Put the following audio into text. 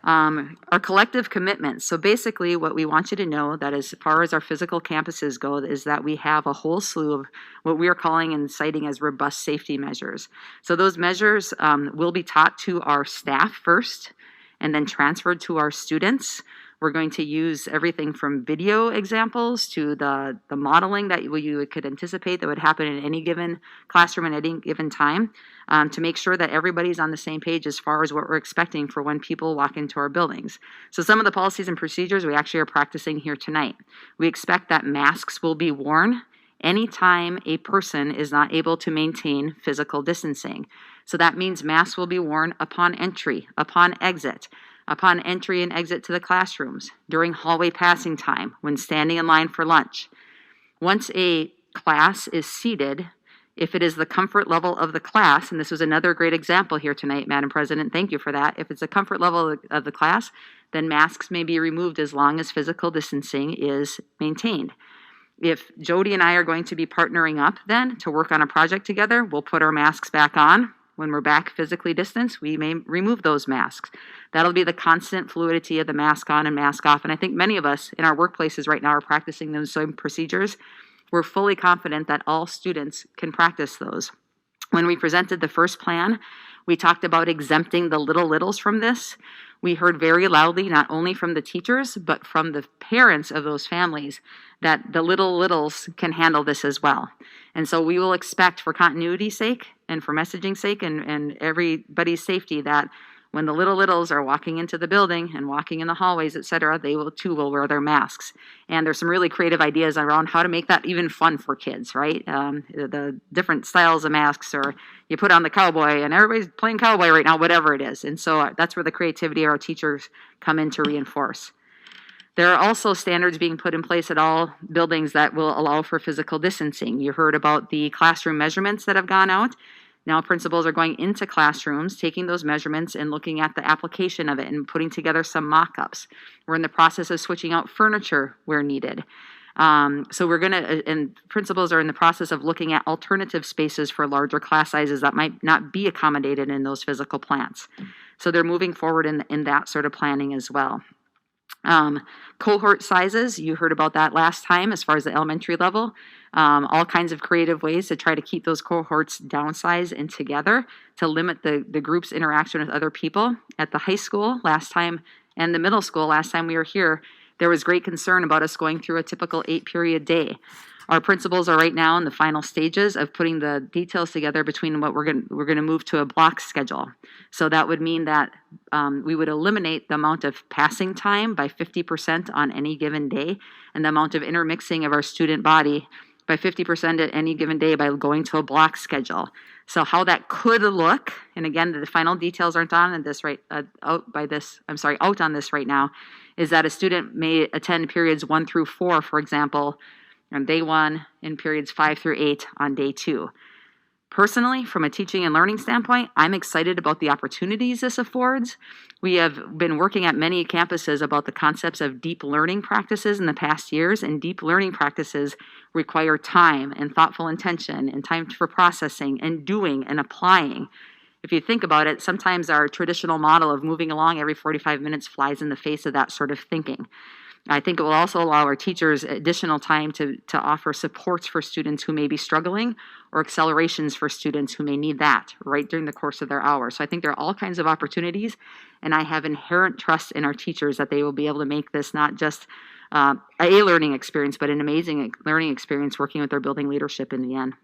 Our collective commitments. So basically what we want you to know that as far as our physical campuses go is that we have a whole slew of what we are calling and citing as robust safety measures. So those measures will be taught to our staff first and then transferred to our students. We're going to use everything from video examples to the modeling that you could anticipate that would happen in any given classroom at any given time to make sure that everybody's on the same page as far as what we're expecting for when people walk into our buildings. So some of the policies and procedures we actually are practicing here tonight. We expect that masks will be worn anytime a person is not able to maintain physical distancing. So that means masks will be worn upon entry, upon exit, upon entry and exit to the classrooms, during hallway passing time, when standing in line for lunch. Once a class is seated, if it is the comfort level of the class, and this was another great example here tonight, Madam President, thank you for that. If it's the comfort level of the class, then masks may be removed as long as physical distancing is maintained. If Jody and I are going to be partnering up then to work on a project together, we'll put our masks back on. When we're back physically distanced, we may remove those masks. That'll be the constant fluidity of the mask on and mask off. And I think many of us in our workplaces right now are practicing those same procedures. We're fully confident that all students can practice those. When we presented the first plan, we talked about exempting the little littles from this. We heard very loudly, not only from the teachers, but from the parents of those families, that the little littles can handle this as well. And so we will expect, for continuity's sake and for messaging sake and everybody's safety, that when the little littles are walking into the building and walking in the hallways, et cetera, they will too will wear their masks. And there's some really creative ideas around how to make that even fun for kids, right? The different styles of masks, or you put on the cowboy and everybody's playing cowboy right now, whatever it is. And so that's where the creativity of our teachers come in to reinforce. There are also standards being put in place at all buildings that will allow for physical distancing. You heard about the classroom measurements that have gone out. Now principals are going into classrooms, taking those measurements and looking at the application of it and putting together some mock-ups. We're in the process of switching out furniture where needed. So we're going to, and principals are in the process of looking at alternative spaces for larger class sizes that might not be accommodated in those physical plants. So they're moving forward in that sort of planning as well. Cohort sizes, you heard about that last time as far as the elementary level. All kinds of creative ways to try to keep those cohorts downsized and together to limit the group's interaction with other people. At the high school last time and the middle school last time we were here, there was great concern about us going through a typical 8-period day. Our principals are right now in the final stages of putting the details together between what we're going to move to a block schedule. So that would mean that we would eliminate the amount of passing time by 50% on any given day, and the amount of intermixing of our student body by 50% at any given day by going to a block schedule. So how that could look, and again, the final details aren't on this out on this right now, is that a student may attend periods 1 through 4, for example, on day 1 and periods 5 through 8 on day 2. Personally, from a teaching and learning standpoint, I'm excited about the opportunities this affords. We have been working at many campuses about the concepts of deep learning practices in the past years, and deep learning practices require time and thoughtful intention and time for processing and doing and applying. If you think about it, sometimes our traditional model of moving along every 45 minutes flies in the face of that sort of thinking. I think it will also allow our teachers additional time to offer supports for students who may be struggling, or accelerations for students who may need that right during the course of their hours. So I think there are all kinds of opportunities, and I have inherent trust in our teachers that they will be able to make this not just a learning experience, but an amazing learning experience working with their building leadership in the end.